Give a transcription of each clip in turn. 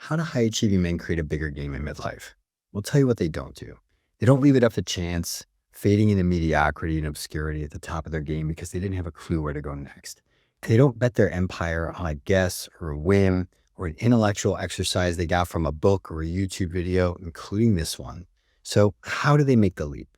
How do high achieving men create a bigger game in midlife? We'll tell you what they don't do. They don't leave it up to chance, fading into mediocrity and obscurity at the top of their game because they didn't have a clue where to go next. They don't bet their empire on a guess or a whim or an intellectual exercise they got from a book or a YouTube video, including this one. So, how do they make the leap?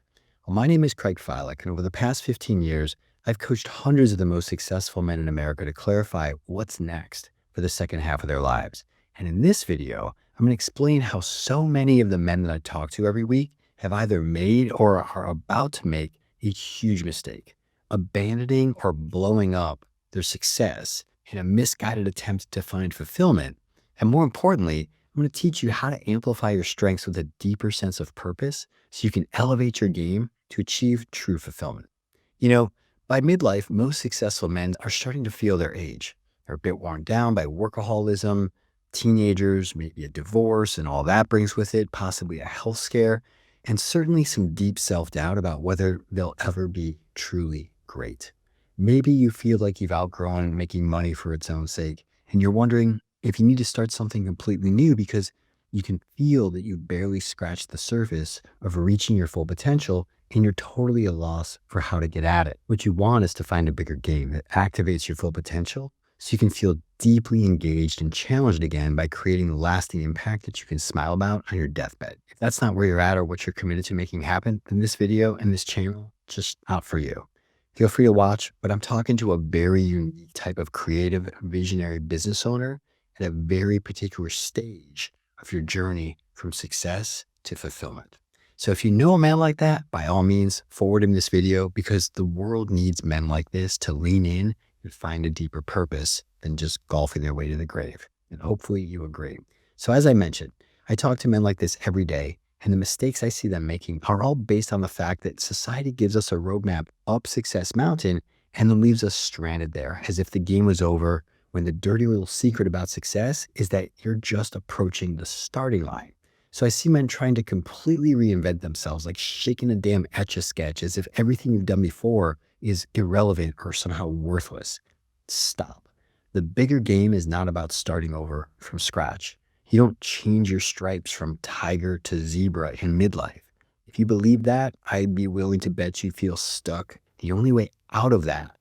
Well, my name is Craig Filek, and over the past 15 years, I've coached hundreds of the most successful men in America to clarify what's next for the second half of their lives. And in this video, I'm going to explain how so many of the men that I talk to every week have either made or are about to make a huge mistake, abandoning or blowing up their success in a misguided attempt to find fulfillment. And more importantly, I'm going to teach you how to amplify your strengths with a deeper sense of purpose so you can elevate your game to achieve true fulfillment. You know, by midlife, most successful men are starting to feel their age. They're a bit worn down by workaholism, teenagers, maybe a divorce, and all that brings with it, possibly a health scare, and certainly some deep self-doubt about whether they'll ever be truly great. Maybe you feel like you've outgrown making money for its own sake, and you're wondering if you need to start something completely new because you can feel that you've barely scratched the surface of reaching your full potential and you're totally at a loss for how to get at it. What you want is to find a bigger game that activates your full potential so you can feel deeply engaged and challenged again by creating lasting impact that you can smile about on your deathbed. If that's not where you're at or what you're committed to making happen, then this video and this channel just not for you. Feel free to watch, but I'm talking to a very unique type of creative, visionary business owner at a very particular stage of your journey from success to fulfillment. So if you know a man like that, by all means, forward him this video because the world needs men like this to lean in and find a deeper purpose than just golfing their way to the grave. And hopefully you agree. So as I mentioned, I talk to men like this every day, and the mistakes I see them making are all based on the fact that society gives us a roadmap up Success Mountain and then leaves us stranded there as if the game was over, when the dirty little secret about success is that you're just approaching the starting line. So I see men trying to completely reinvent themselves, like shaking a damn Etch-a-Sketch as if everything you've done before is irrelevant or somehow worthless. Stop. The bigger game is not about starting over from scratch. You don't change your stripes from tiger to zebra in midlife. If you believe that, I'd be willing to bet you feel stuck. The only way out of that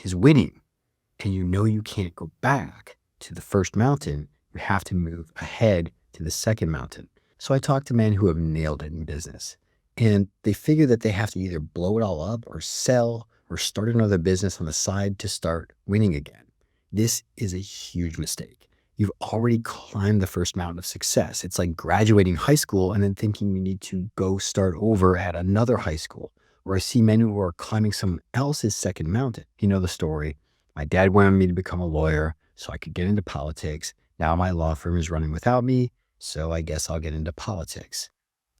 is winning. And you know you can't go back to the first mountain. You have to move ahead to the second mountain. So I talk to men who have nailed it in business, and they figure that they have to either blow it all up or sell or start another business on the side to start winning again. This is a huge mistake. You've already climbed the first mountain of success. It's like graduating high school and then thinking you need to go start over at another high school. Or I see men who are climbing someone else's second mountain. You know the story. My dad wanted me to become a lawyer so I could get into politics. Now my law firm is running without me, so I guess I'll get into politics.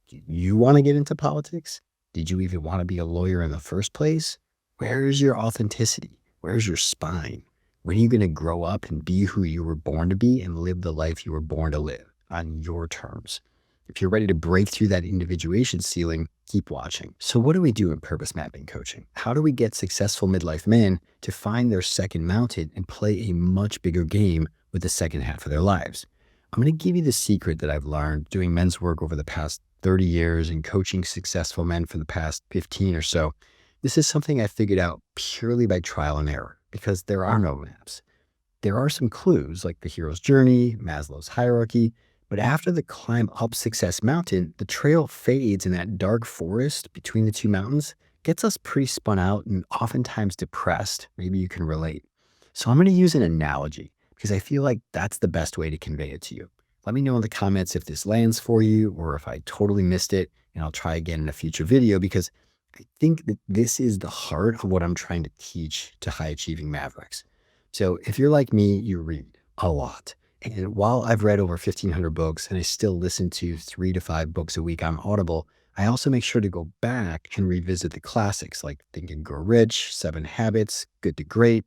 Do you want to get into politics? Did you even want to be a lawyer in the first place? Where's your authenticity? Where's your spine? When are you going to grow up and be who you were born to be and live the life you were born to live on your terms? If you're ready to break through that individuation ceiling, keep watching. So what do we do in purpose mapping coaching? How do we get successful midlife men to find their second mountain and play a much bigger game with the second half of their lives? I'm going to give you the secret that I've learned doing men's work over the past 30 years and coaching successful men for the past 15 or so. This is something I figured out purely by trial and error because there are no maps. There are some clues like the hero's journey, Maslow's hierarchy, but after the climb up Success Mountain, the trail fades in that dark forest between the two mountains, gets us pretty spun out and oftentimes depressed. Maybe you can relate. So I'm going to use an analogy because I feel like that's the best way to convey it to you. Let me know in the comments if this lands for you or if I totally missed it, and I'll try again in a future video because I think that this is the heart of what I'm trying to teach to high achieving mavericks. So if you're like me, you read a lot. And while I've read over 1,500 books and I still listen to 3 to 5 books a week on Audible, I also make sure to go back and revisit the classics like Think and Grow Rich, 7 Habits, Good to Great,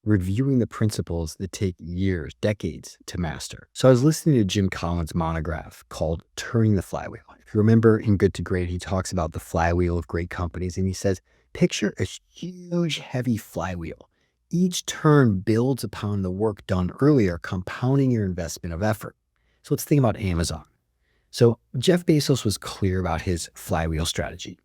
reviewing the principles that take years, decades to master. So I was listening to Jim Collins' monograph called Turning the Flywheel. If you remember in Good to Great, he talks about the flywheel of great companies and he says, picture a huge, heavy flywheel. Each turn builds upon the work done earlier, compounding your investment of effort. So let's think about Amazon. So Jeff Bezos was clear about his flywheel strategy.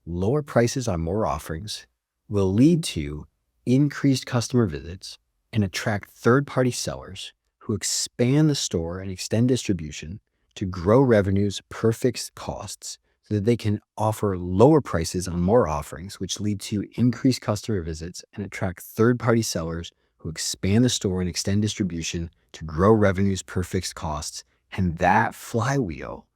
Lower prices on more offerings will lead to increased customer visits and attract third-party sellers who expand the store and extend distribution to grow revenues per fixed costs so that they can offer lower prices on more offerings, which lead to increased customer visits and attract third-party sellers who expand the store and extend distribution to grow revenues per fixed costs. And that flywheel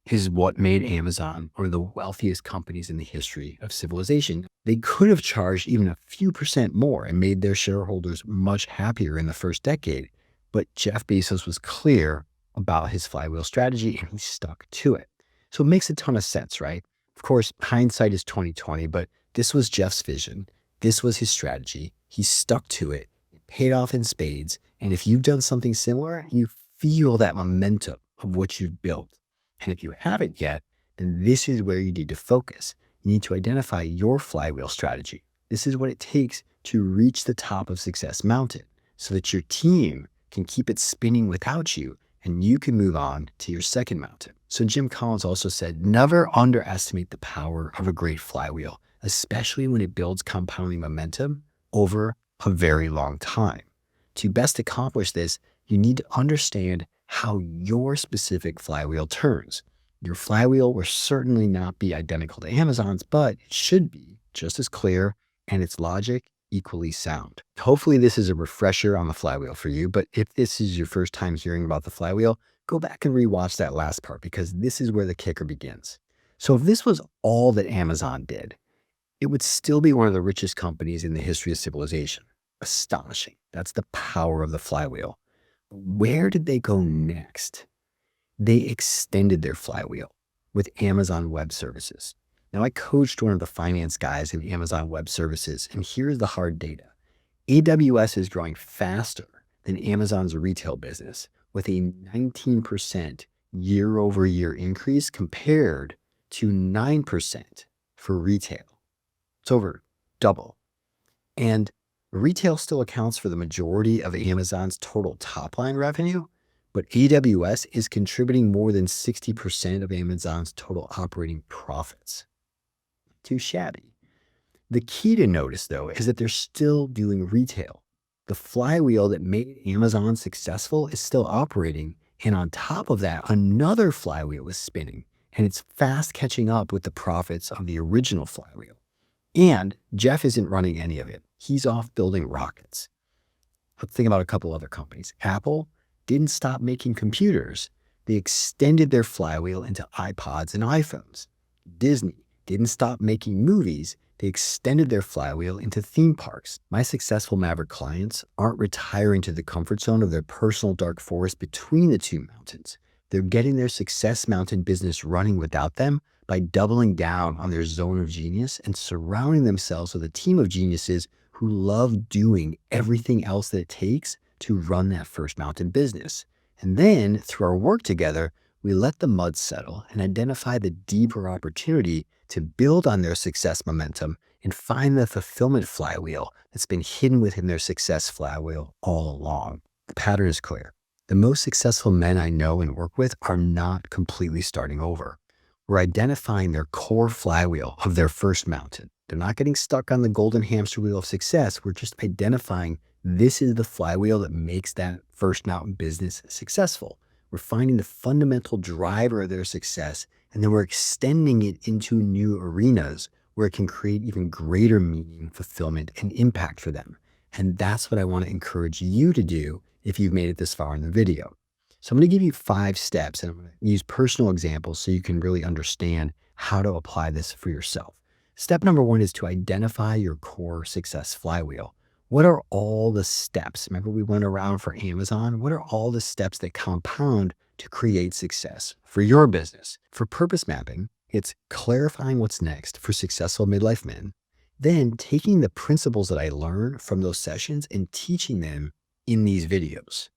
is what made Amazon one of the wealthiest companies in the history of civilization. They could have charged even a few percent more and made their shareholders much happier in the first decade. But Jeff Bezos was clear about his flywheel strategy and he stuck to it. So it makes a ton of sense, right? Of course, hindsight is 2020, but this was Jeff's vision. This was his strategy. He stuck to it. It paid off in spades. And if you've done something similar, you feel that momentum of what you've built. And if you haven't yet, then this is where you need to focus. You need to identify your flywheel strategy. This is what it takes to reach the top of Success Mountain so that your team can keep it spinning without you and you can move on to your second mountain. So Jim Collins also said, never underestimate the power of a great flywheel, especially when it builds compounding momentum over a very long time. To best accomplish this, you need to understand how your specific flywheel turns. Your flywheel will certainly not be identical to Amazon's, but it should be just as clear and its logic equally sound. Hopefully this is a refresher on the flywheel for you, but if this is your first time hearing about the flywheel, go back and rewatch that last part because this is where the kicker begins. So if this was all that Amazon did, it would still be one of the richest companies in the history of civilization. Astonishing. That's the power of the flywheel. Where did they go next? They extended their flywheel with Amazon Web Services. Now, I coached one of the finance guys in Amazon Web Services, and here's the hard data. AWS is growing faster than Amazon's retail business with a 19% year-over-year increase compared to 9% for retail. It's over double. And retail still accounts for the majority of Amazon's total top-line revenue, but AWS is contributing more than 60% of Amazon's total operating profits. Too shabby. The key to notice, though, is that they're still doing retail. The flywheel that made Amazon successful is still operating, and on top of that, another flywheel is spinning, and it's fast catching up with the profits of the original flywheel. And Jeff isn't running any of it. He's off building rockets. Let's think about a couple other companies. Apple didn't stop making computers. They extended their flywheel into iPods and iPhones. Disney didn't stop making movies. They extended their flywheel into theme parks. My successful Maverick clients aren't retiring to the comfort zone of their personal dark forest between the two mountains. They're getting their Success Mountain business running without them by doubling down on their zone of genius and surrounding themselves with a team of geniuses who love doing everything else that it takes to run that first mountain business. And then through our work together, we let the mud settle and identify the deeper opportunity to build on their success momentum and find the fulfillment flywheel that's been hidden within their success flywheel all along. The pattern is clear. The most successful men I know and work with are not completely starting over. We're identifying their core flywheel of their first mountain. They're not getting stuck on the golden hamster wheel of success. We're just identifying this is the flywheel that makes that first mountain business successful. We're finding the fundamental driver of their success, and then we're extending it into new arenas where it can create even greater meaning, fulfillment, and impact for them. And that's what I want to encourage you to do if you've made it this far in the video. So I'm going to give you 5 steps, and I'm going to use personal examples so you can really understand how to apply this for yourself. Step number 1 is to identify your core success flywheel. What are all the steps? Remember we went around for Amazon? What are all the steps that compound to create success for your business? For purpose mapping, it's clarifying what's next for successful midlife men, then taking the principles that I learned from those sessions and teaching them in these videos,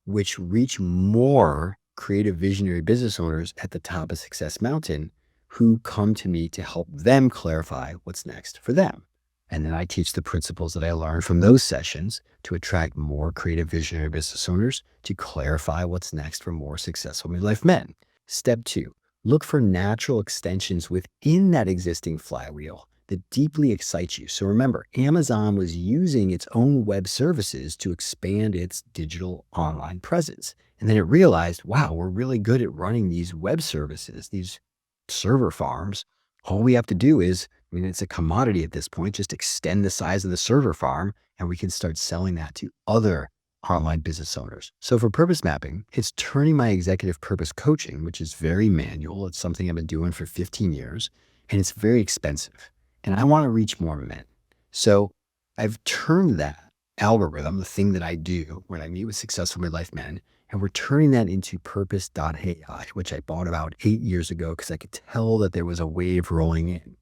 which reach more creative visionary business owners at the top of Success Mountain who come to me to help them clarify what's next for them. And then I teach the principles that I learned from those sessions to attract more creative visionary business owners to clarify what's next for more successful midlife men. Step two, look for natural extensions within that existing flywheel that deeply excites you. So remember, Amazon was using its own web services to expand its digital online presence. And then it realized, wow, we're really good at running these web services, these server farms. All we have to do is, I mean, it's a commodity at this point, just extend the size of the server farm and we can start selling that to other online business owners. So for purpose mapping, it's turning my executive purpose coaching, which is very manual. It's something I've been doing for 15 years and it's very expensive. And I want to reach more men. So I've turned that algorithm, the thing that I do when I meet with successful midlife men, and we're turning that into purpose.ai, which I bought about 8 years ago because I could tell that there was a wave rolling in.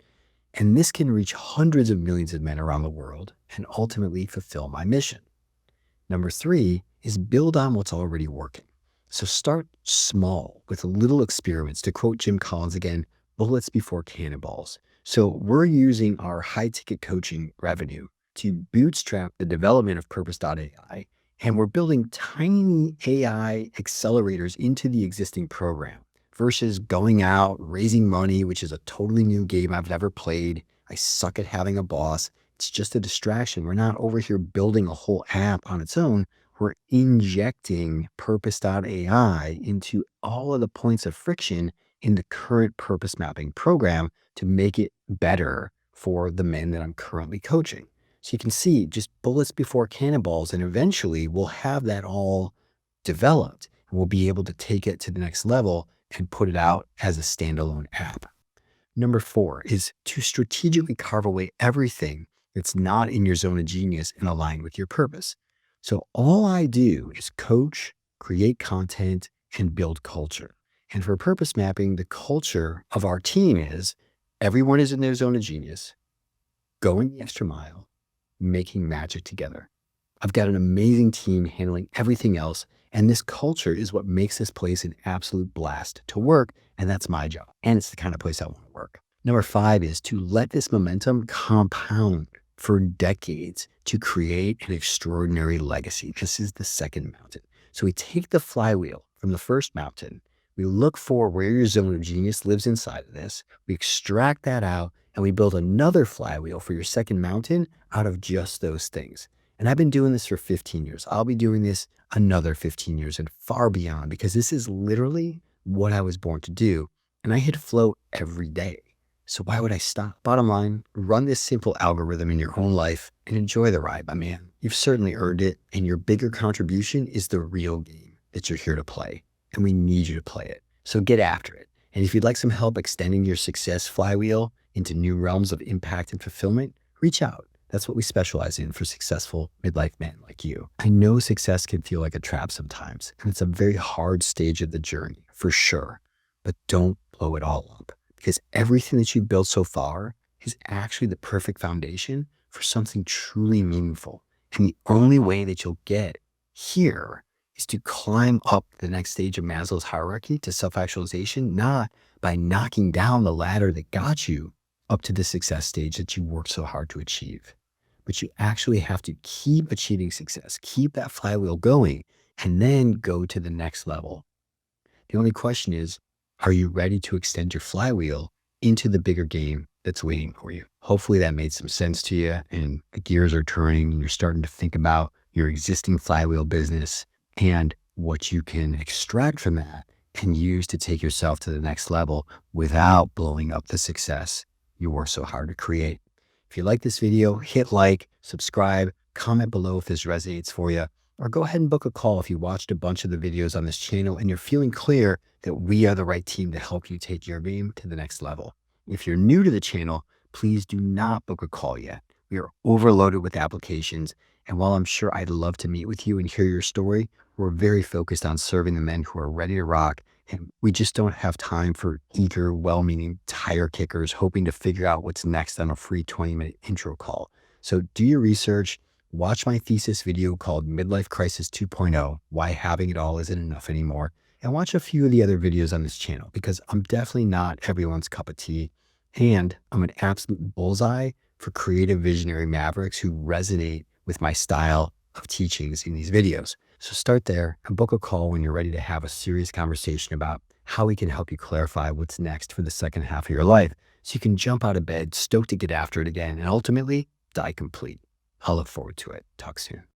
And this can reach hundreds of millions of men around the world and ultimately fulfill my mission. Number three is build on what's already working. So start small with little experiments. To quote Jim Collins again, bullets before cannonballs. So we're using our high ticket coaching revenue to bootstrap the development of purpose.ai. And we're building tiny AI accelerators into the existing program versus going out, raising money, which is a totally new game I've never played. I suck at having a boss. It's just a distraction. We're not over here building a whole app on its own. We're injecting purpose.ai into all of the points of friction in the current purpose mapping program to make it better for the men that I'm currently coaching. So you can see just bullets before cannonballs, and eventually we'll have that all developed. And we'll be able to take it to the next level and put it out as a standalone app. Number four is to strategically carve away everything that's not in your zone of genius and aligned with your purpose. So all I do is coach, create content, and build culture. And for purpose mapping, the culture of our team is everyone is in their zone of genius, going the extra mile, making magic together. I've got an amazing team handling everything else. And this culture is what makes this place an absolute blast to work. And that's my job. And it's the kind of place I want to work. Number five is to let this momentum compound for decades to create an extraordinary legacy. This is the second mountain. So we take the flywheel from the first mountain. We look for where your zone of genius lives inside of this. We extract that out and we build another flywheel for your second mountain out of just those things. And I've been doing this for 15 years. I'll be doing this another 15 years and far beyond because this is literally what I was born to do. And I hit flow every day. So why would I stop? Bottom line, run this simple algorithm in your own life and enjoy the ride, my man. You've certainly earned it. And your bigger contribution is the real game that you're here to play. And we need you to play it. So get after it. And if you'd like some help extending your success flywheel into new realms of impact and fulfillment, reach out. That's what we specialize in for successful midlife men like you. I know success can feel like a trap sometimes, and it's a very hard stage of the journey for sure, but don't blow it all up because everything that you built so far is actually the perfect foundation for something truly meaningful. And the only way that you'll get here is to climb up the next stage of Maslow's hierarchy to self-actualization, not by knocking down the ladder that got you up to the success stage that you worked so hard to achieve. But you actually have to keep achieving success, keep that flywheel going, and then go to the next level. The only question is, are you ready to extend your flywheel into the bigger game that's waiting for you? Hopefully that made some sense to you and the gears are turning and you're starting to think about your existing flywheel business and what you can extract from that and use to take yourself to the next level without blowing up the success you work so hard to create. If you like this video, hit like, subscribe, comment below if this resonates for you, or go ahead and book a call if you watched a bunch of the videos on this channel and you're feeling clear that we are the right team to help you take your game to the next level. If you're new to the channel, please do not book a call yet. We are overloaded with applications. And while I'm sure I'd love to meet with you and hear your story, we're very focused on serving the men who are ready to rock. And we just don't have time for eager, well-meaning tire kickers hoping to figure out what's next on a free 20-minute intro call. So do your research, watch my thesis video called Midlife Crisis 2.0, Why Having It All Isn't Enough Anymore, and watch a few of the other videos on this channel because I'm definitely not everyone's cup of tea. And I'm an absolute bullseye for creative visionary mavericks who resonate with my style of teachings in these videos. So start there and book a call when you're ready to have a serious conversation about how we can help you clarify what's next for the second half of your life so you can jump out of bed stoked to get after it again and ultimately die complete. I'll look forward to it. Talk soon.